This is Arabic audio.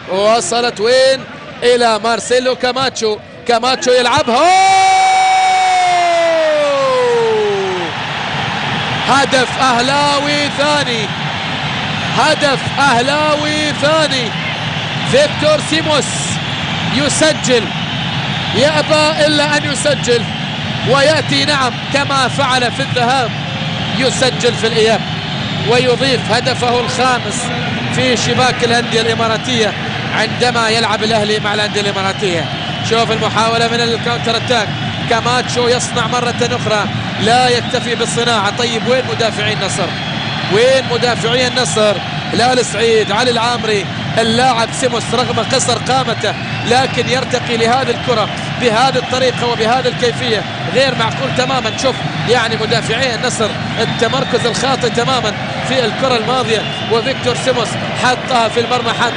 وصلت وين؟ إلى مارسيلو كاماتشو. كاماتشو يلعبها، هدف أهلاوي ثاني، هدف أهلاوي ثاني. فيكتور سيموس يسجل، يأبى إلا أن يسجل، ويأتي نعم كما فعل في الذهاب يسجل في الإياب، ويضيف هدفه الخامس في شباك الأندية الإماراتية عندما يلعب الأهلي مع الأندية الإماراتية. شوف المحاولة من الكاونتر اتاك، كاماتشو يصنع مرة أخرى، لا يكتفي بالصناعة. طيب وين مدافعي النصر؟ وين مدافعي النصر؟ هلال سعيد، علي العامري، اللاعب سيموس رغم قصر قامته لكن يرتقي لهذه الكرة بهذه الطريقة وبهذه الكيفية، غير معقول تماما. شوف يعني مدافعي النصر التمركز الخاطئ تماما في الكرة الماضية، وفيكتور سيموس حطها في المرمى. حط